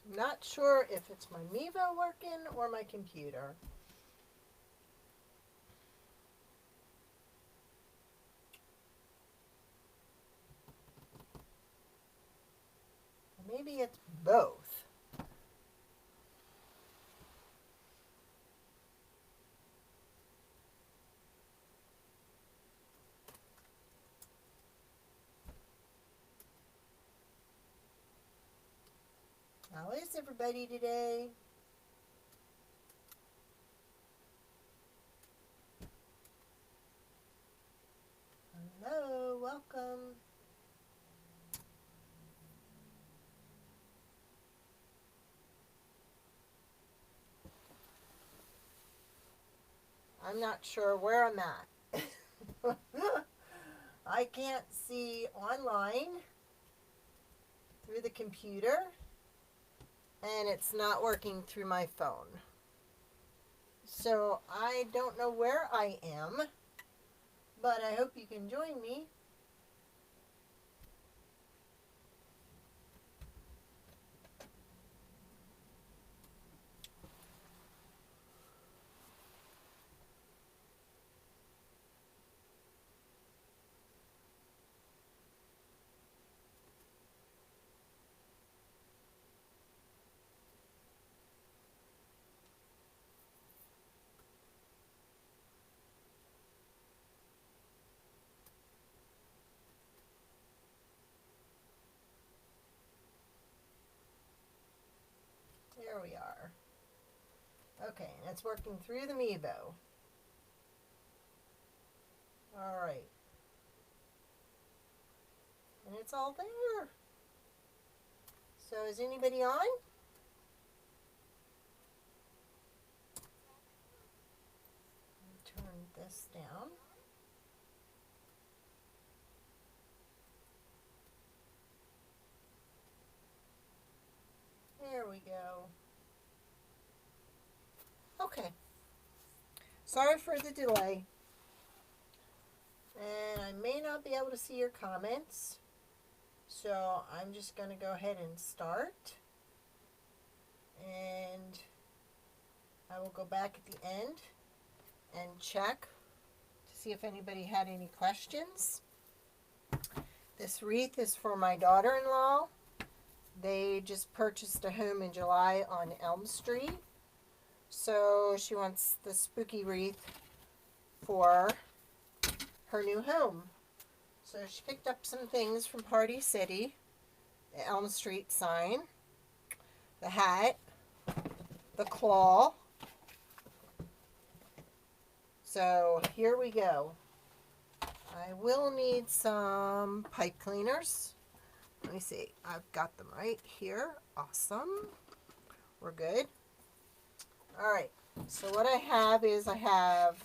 I'm not sure if it's my Mevo working or my computer. Maybe it's both. How is everybody today? Hello, welcome. I'm not sure where I'm at. I can't see online through the computer, and it's not working through my phone. So I don't know where I am, but I hope you can join me. There we are. Okay, and it's working through the Mevo. All right. And it's all there. So is anybody on? Turn this down. There we go. Okay. Sorry for the delay. And I may not be able to see your comments. So I'm just going to go ahead and start. And I will go back at the end and check to see if anybody had any questions. This wreath is for my daughter-in-law. They just purchased a home in July on Elm Street. So she wants the spooky wreath for her new home. So she picked up some things from Party City, the Elm Street sign, the hat, the claw. So here we go. I will need some pipe cleaners. Let me see. I've got them right here. Awesome. We're good. All right. So what I have is I have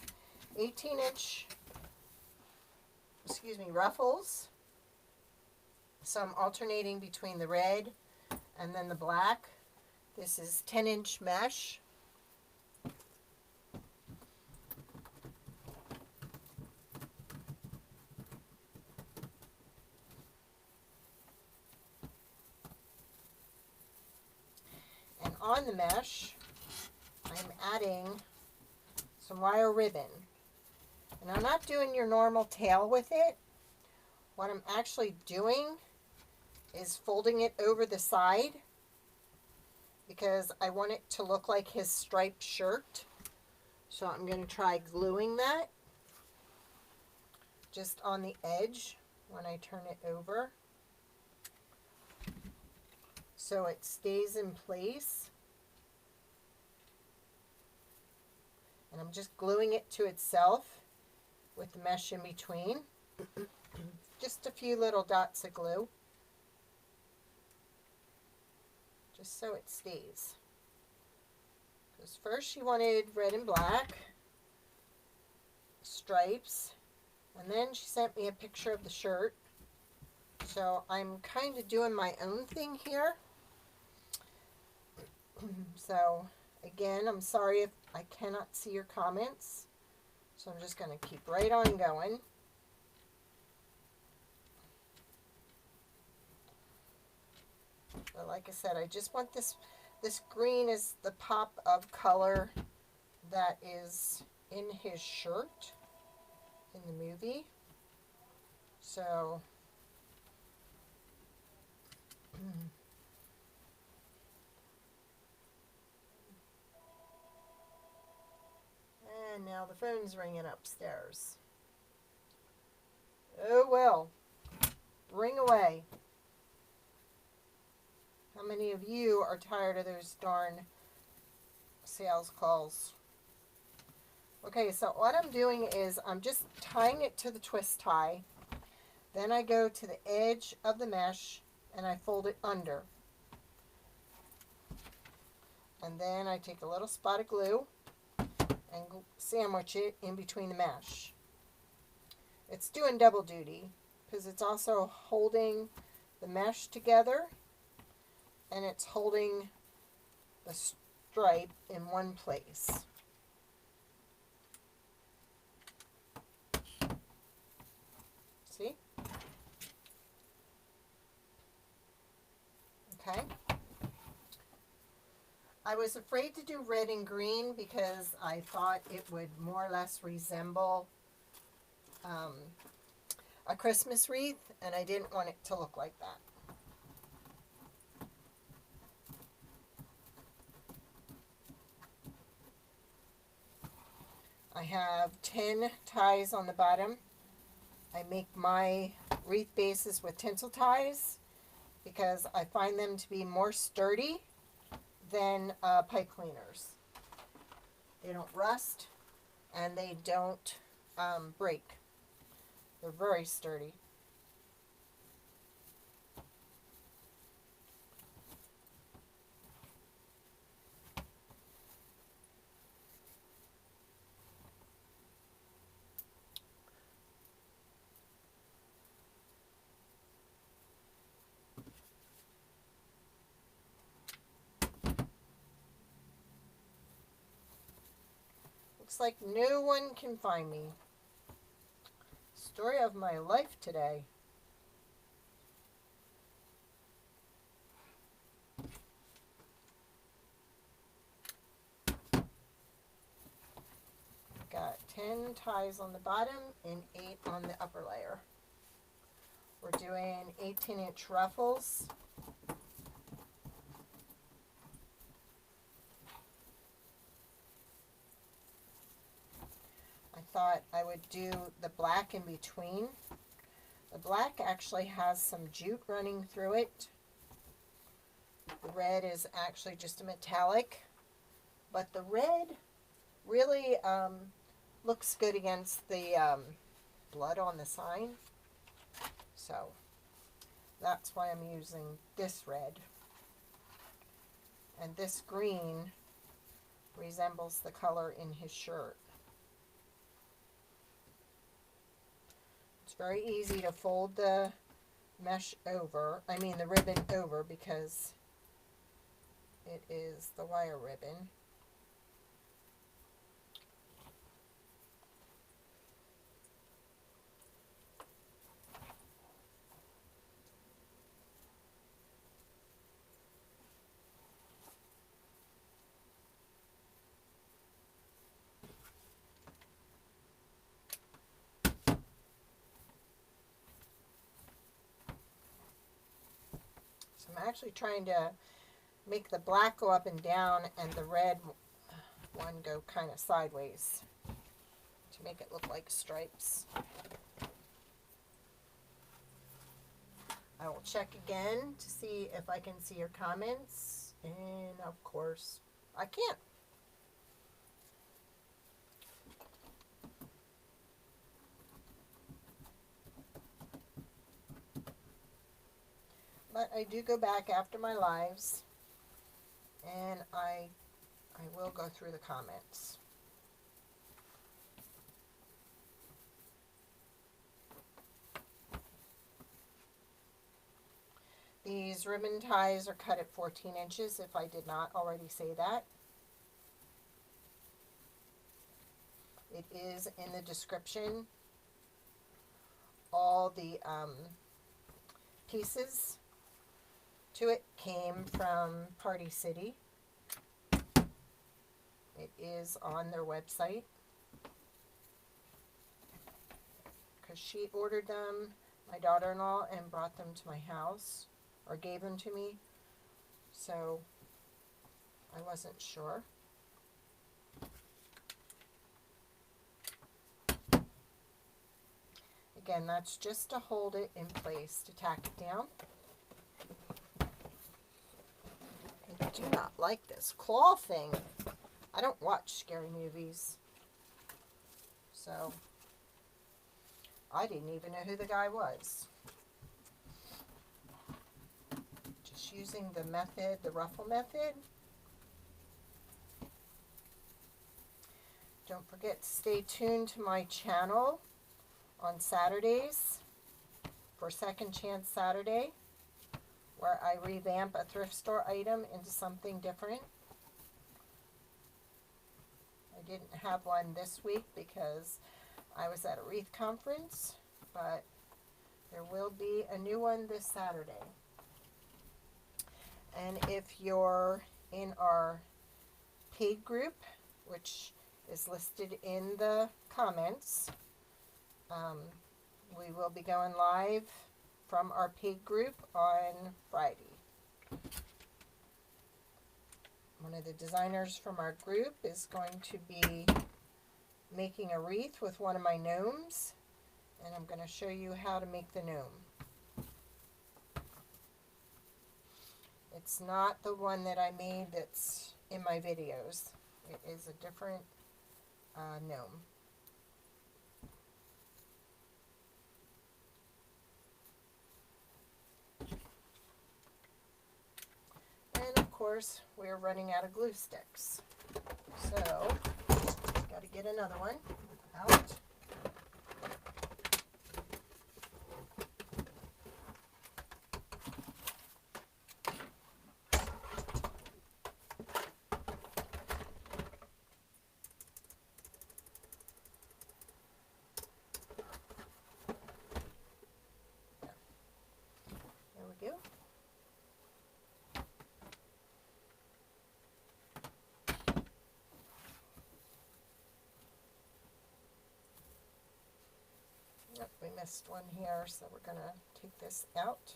18-inch, ruffles. So I'm alternating between the red and then the black. This is 10-inch mesh. And on the mesh, I'm adding some wire ribbon. And I'm not doing your normal tail with it. What I'm actually doing is folding it over the side because I want it to look like his striped shirt. So I'm going to try gluing that just on the edge when I turn it over, so it stays in place. And I'm just gluing it to itself with the mesh in between. Just a few little dots of glue, just so it stays. Because first she wanted red and black stripes, and then she sent me a picture of the shirt. So I'm kind of doing my own thing here. So again, I'm sorry if I cannot see your comments. So I'm just going to keep right on going. But like I said, I just want this green is the pop of color that is in his shirt in the movie. So and now the phone's ringing upstairs. Oh well, ring away. How many of you are tired of those darn sales calls? Okay, so what I'm doing is I'm just tying it to the twist tie. Then I go to the edge of the mesh and I fold it under. And then I take a little spot of glue and sandwich it in between the mesh. It's doing double duty because it's also holding the mesh together and it's holding the stripe in one place. See? Okay. I was afraid to do red and green because I thought it would more or less resemble a Christmas wreath, and I didn't want it to look like that. I have 10 ties on the bottom. I make my wreath bases with tinsel ties because I find them to be more sturdy than pipe cleaners. They don't rust and they don't break. They're very sturdy. Looks like no one can find me. Story of my life today. Got 10 ties on the bottom and 8 on the upper layer. We're doing 18-inch ruffles. I thought I would do the black in between. The black actually has some jute running through it. The red is actually just a metallic, but the red really looks good against the blood on the sign. So that's why I'm using this red. And this green resembles the color in his shirt. It's very easy to fold the mesh over, the ribbon over, because it is the wire ribbon. So I'm actually trying to make the black go up and down and the red one go kind of sideways to make it look like stripes. I will check again to see if I can see your comments, and of course I can't. But I do go back after my lives, and I will go through the comments. These ribbon ties are cut at 14 inches, if I did not already say that. It is in the description. All the pieces to it came from Party City. It is on their website. Because she ordered them, my daughter-in-law, and brought them to my house, or gave them to me. So I wasn't sure. Again, that's just to hold it in place, to tack it down. I do not like this claw thing. I don't watch scary movies. So I didn't even know who the guy was. Just using the method, the ruffle method. Don't forget to stay tuned to my channel on Saturdays for Second Chance Saturday, where I revamp a thrift store item into something different. I didn't have one this week because I was at a wreath conference, but there will be a new one this Saturday. And if you're in our paid group, which is listed in the comments, we will be going live from our paid group on Friday. One of the designers from our group is going to be making a wreath with one of my gnomes, and I'm going to show you how to make the gnome. It's not the one that I made that's in my videos. It is a different gnome. And of course, we're running out of glue sticks. So, got to get another one out. There we go. Yep, we missed one here, so we're going to take this out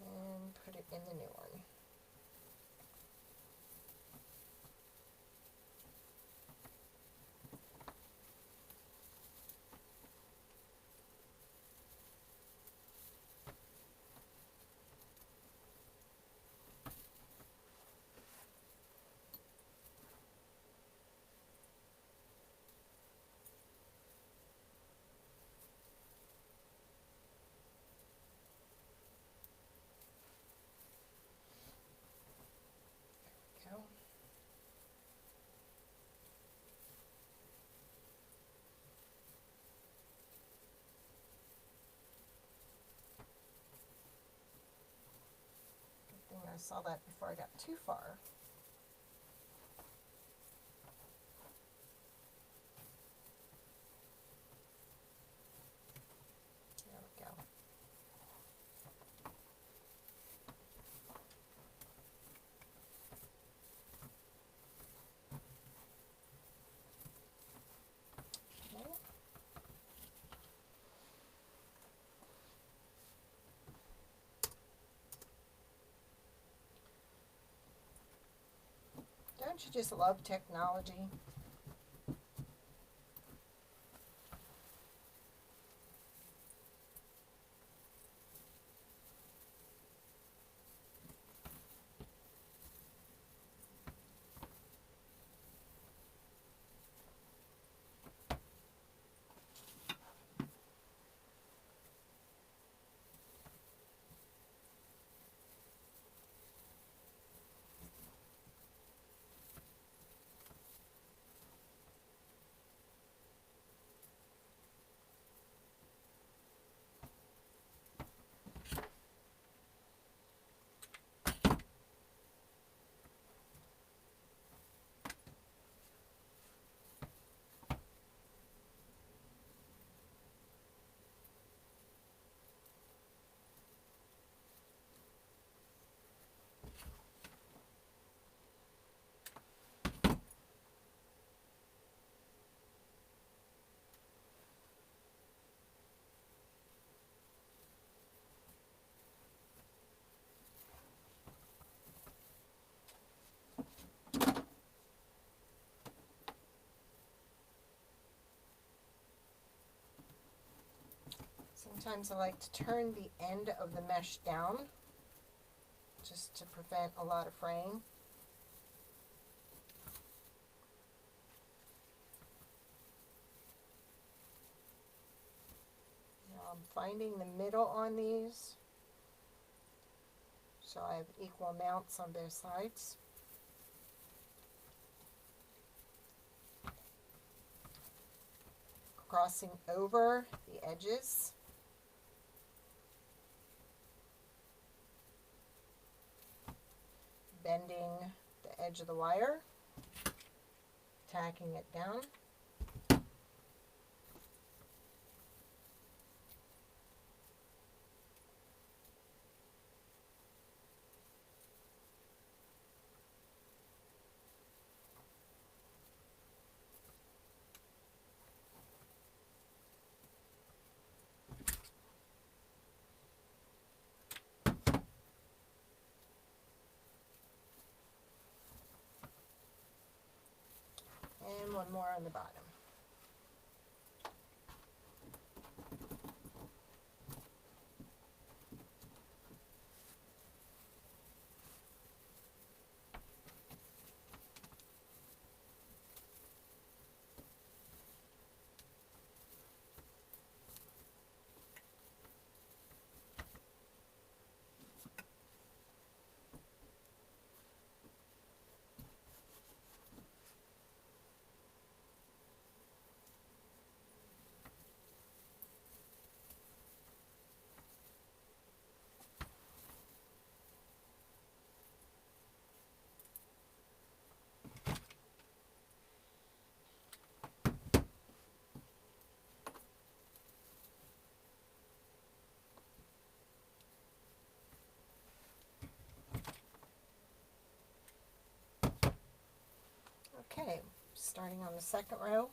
and put it in the new one. Go. Good thing I saw that before I got too far. There we go. Okay. Don't you just love technology? Sometimes I like to turn the end of the mesh down just to prevent a lot of fraying. Now I'm finding the middle on these, so I have equal amounts on both sides. Crossing over the edges. Bending the edge of the wire, tacking it down. And one more on the bottom. Okay, starting on the second row.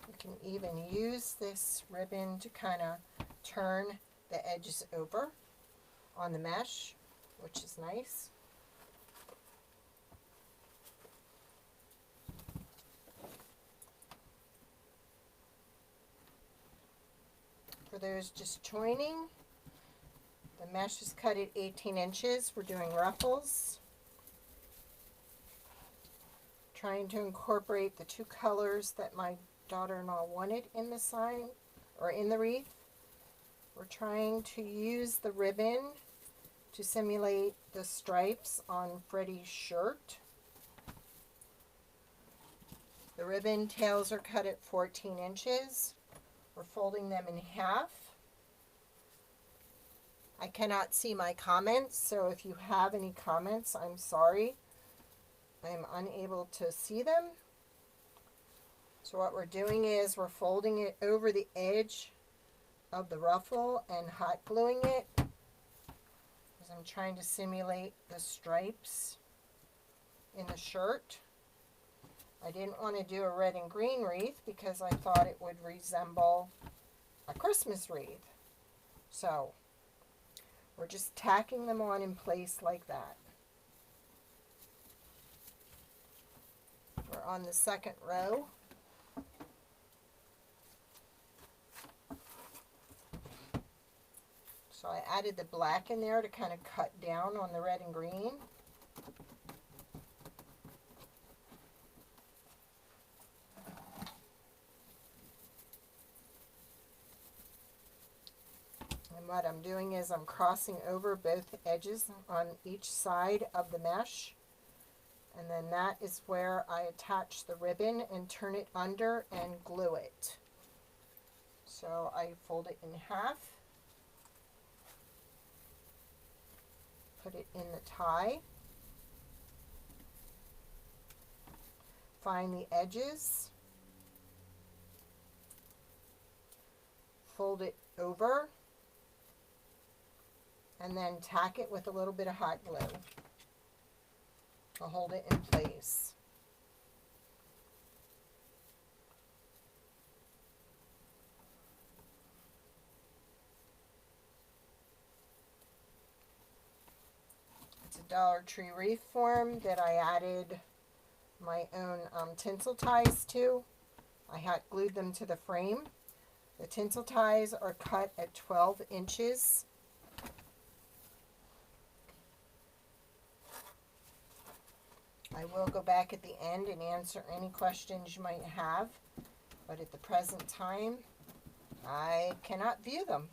You can even use this ribbon to kind of turn the edges over on the mesh, which is nice. For those just joining, the mesh is cut at 18 inches. We're doing ruffles. Trying to incorporate the two colors that my daughter-in-law wanted in the sign, or in the wreath. We're trying to use the ribbon to simulate the stripes on Freddy's shirt. The ribbon tails are cut at 14 inches. We're folding them in half. I cannot see my comments, so if you have any comments, I'm sorry. I'm unable to see them. So what we're doing is we're folding it over the edge of the ruffle and hot gluing it, because I'm trying to simulate the stripes in the shirt. I didn't want to do a red and green wreath because I thought it would resemble a Christmas wreath. So we're just tacking them on in place like that. We're on the second row. So I added the black in there to kind of cut down on the red and green. And what I'm doing is I'm crossing over both edges on each side of the mesh. And then that is where I attach the ribbon and turn it under and glue it. So I fold it in half, put it in the tie, find the edges, fold it over, and then tack it with a little bit of hot glue to hold it in place. It's a Dollar Tree wreath form that I added my own tinsel ties to. I hot glued them to the frame. The tinsel ties are cut at 12 inches. I will go back at the end and answer any questions you might have, but at the present time, I cannot view them.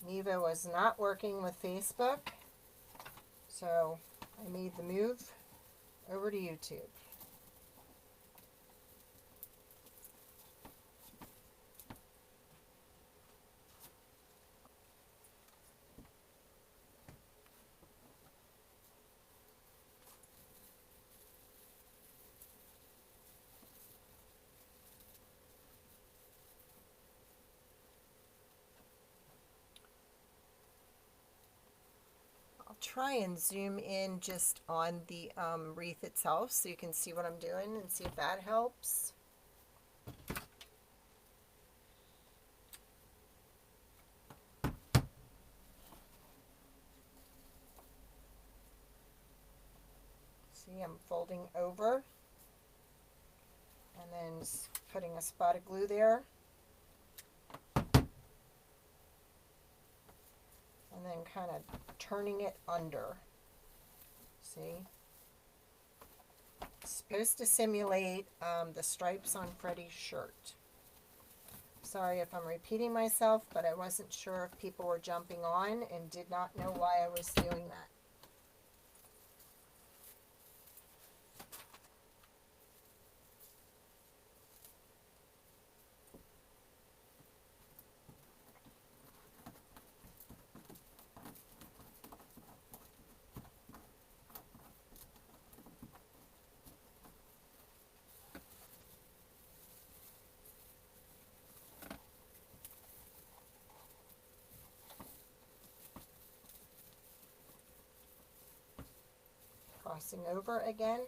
Neva was not working with Facebook, so I made the move over to YouTube. Try and zoom in just on the wreath itself so you can see what I'm doing and see if that helps. See, I'm folding over and then putting a spot of glue there. And then kind of turning it under. See? It's supposed to simulate the stripes on Freddy's shirt. Sorry if I'm repeating myself, but I wasn't sure if people were jumping on and did not know why I was doing that. Crossing over again.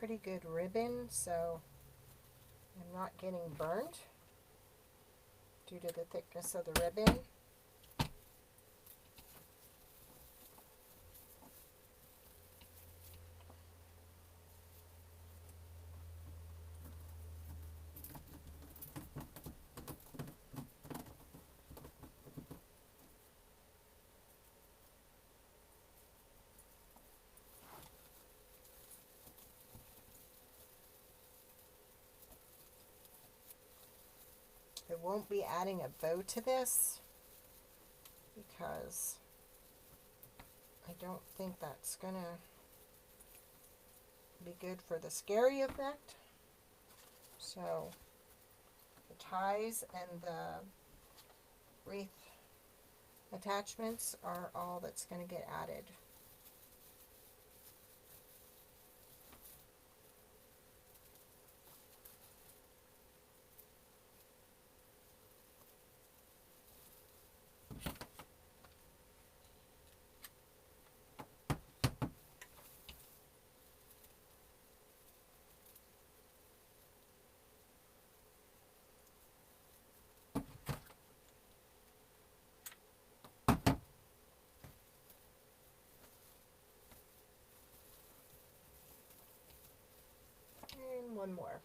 pretty good ribbon, so I'm not getting burnt due to the thickness of the ribbon. I won't be adding a bow to this because I don't think that's gonna be good for the scary effect. So the ties and the wreath attachments are all that's going to get added. And one more.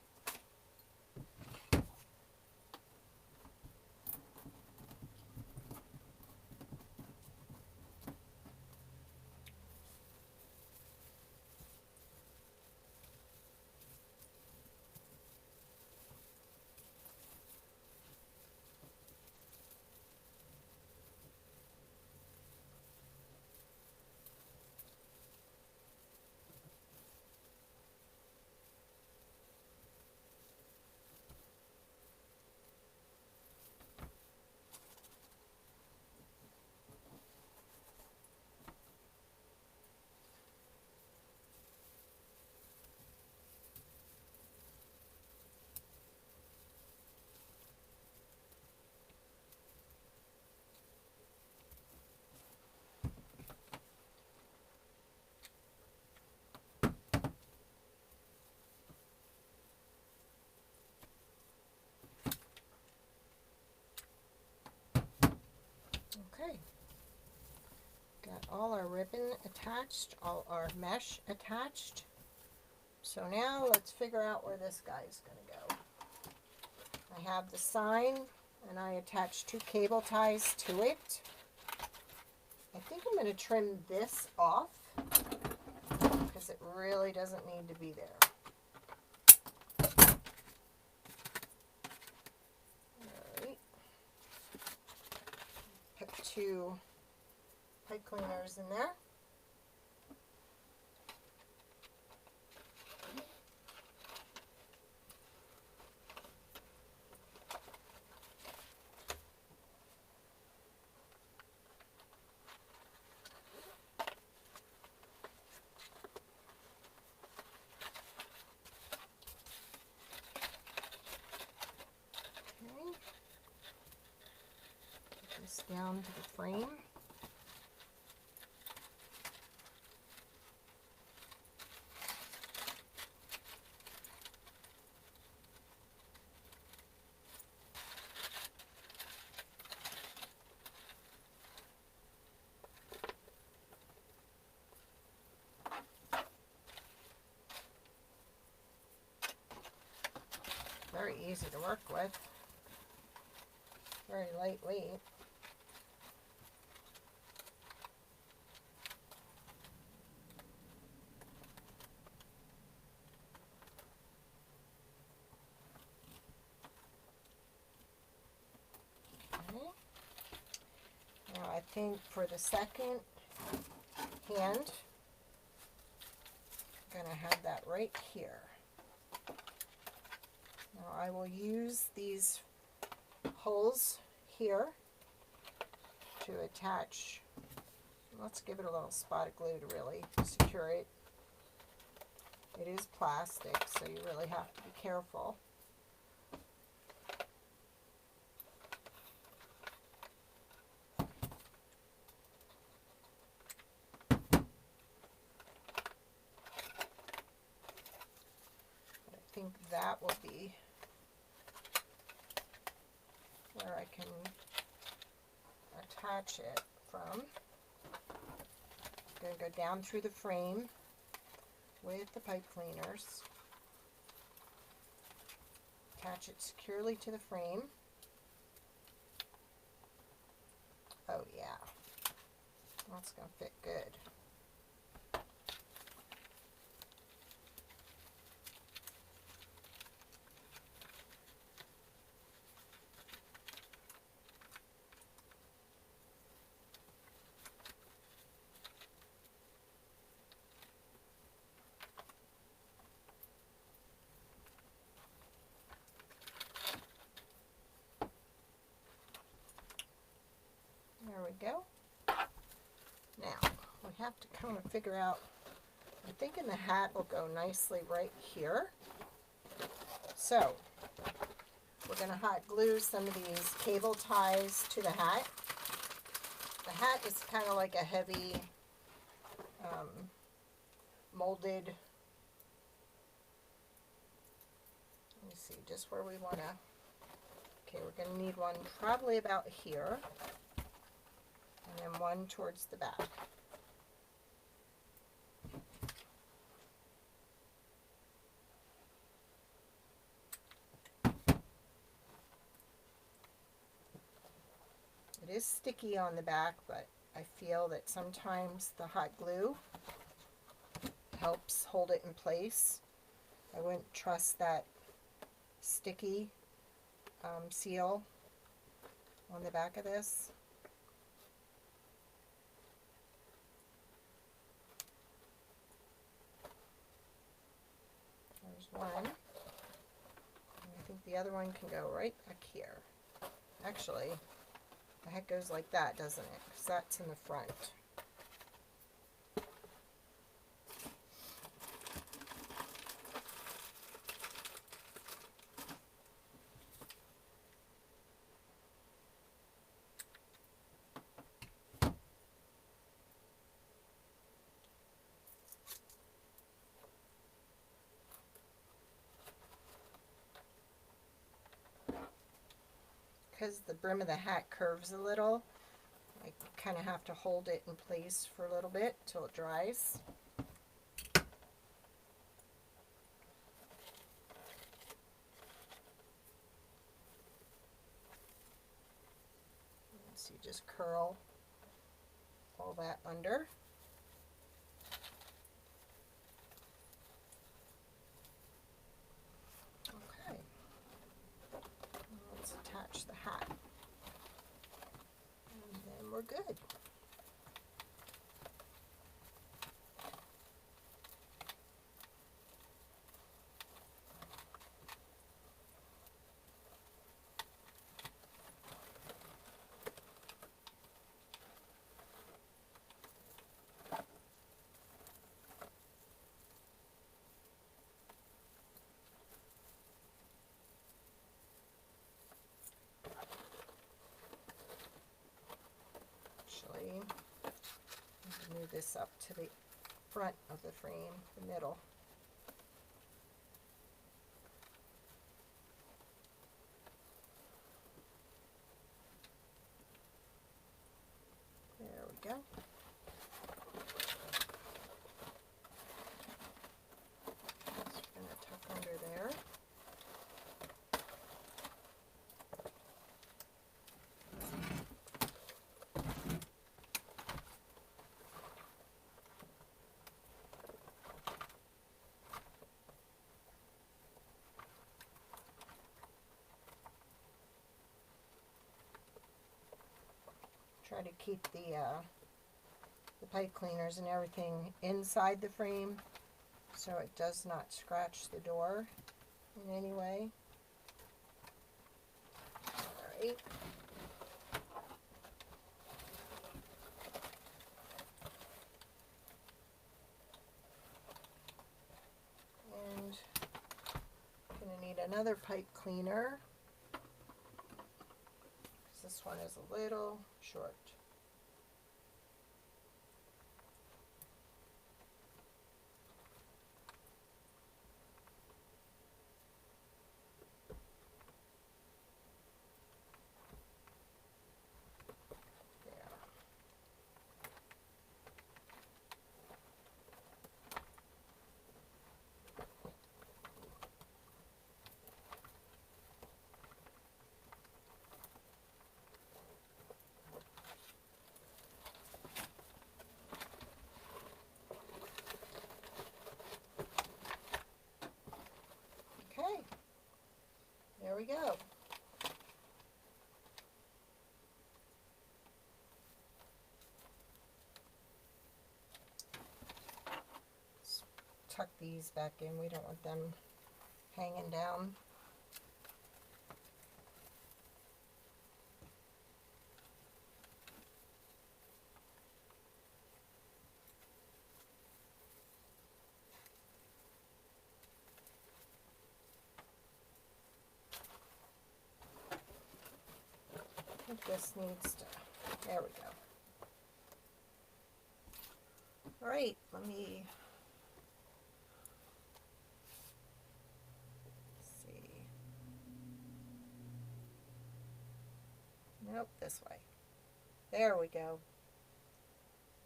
Okay, got all our ribbon attached, all our mesh attached. So now let's figure out where this guy's going to go. I have the sign and I attached 2 cable ties to it. I think I'm going to trim this off because it really doesn't need to be there. Alright. Put 2 pipe cleaners in there. Down to the frame. Very easy to work with. Very lightweight. I think for the second hand, I'm going to have that right here. Now I will use these holes here to attach. Let's give it a little spot of glue to really secure it. It is plastic, so you really have to be careful. think that will be where I can attach it from. I'm going to go down through the frame with the pipe cleaners. Attach it securely to the frame. Oh yeah, that's going to fit good. There we go. Now, we have to kind of figure out, I'm thinking the hat will go nicely right here. So, we're going to hot glue some of these cable ties to the hat. The hat is kind of like a heavy molded, let me see, just where we want to, okay, we're going to need one probably about here. And then one towards the back. It is sticky on the back, but I feel that sometimes the hot glue helps hold it in place. I wouldn't trust that sticky seal on the back of this. One, and I think the other one can go right back here. Actually, the heck goes like that, doesn't it? Because that's in the front. Because the brim of the hat curves a little, I kind of have to hold it in place for a little bit till it dries. So you just curl all that under. Attach the hat, and then we're good. Move this up to the front of the frame, the middle. There we go. Just going to tuck under there. Try to keep the pipe cleaners and everything inside the frame so it does not scratch the door in any way. Alright. And I'm going to need another pipe cleaner. This one is a little short. we go. Let's tuck these back in. We don't want them hanging down. I think this needs to, there we go. All right, let me see. Nope, this way. There we go.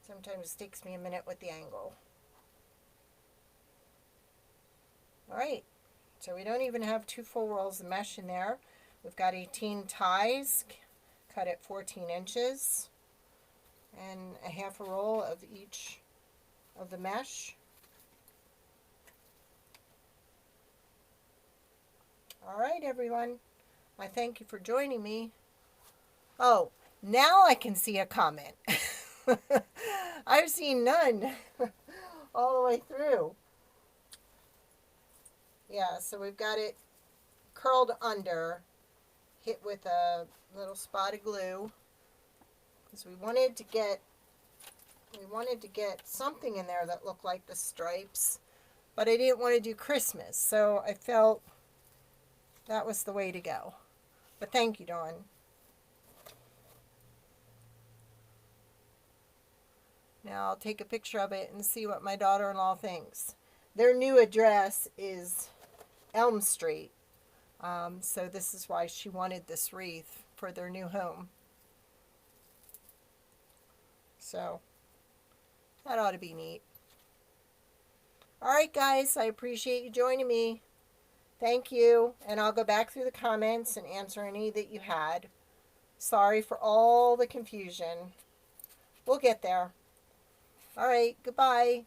Sometimes it takes me a minute with the angle. All right, so we don't even have 2 full rolls of mesh in there. We've got 18 ties, cut at 14 inches, and a half a roll of each of the mesh. All right, everyone. I thank you for joining me. Oh, now I can see a comment. I've seen none all the way through. Yeah, so we've got it curled under, hit with a little spot of glue, because we wanted to get something in there that looked like the stripes, but I didn't want to do Christmas, so I felt that was the way to go. But thank you, Dawn. Now I'll take a picture of it and see what my daughter-in-law thinks. Their new address is Elm Street, so this is why she wanted this wreath for their new home. So that ought to be neat. All right, guys, I appreciate you joining me. Thank you, and I'll go back through the comments and answer any that you had. Sorry for all the confusion. We'll get there. All right, goodbye.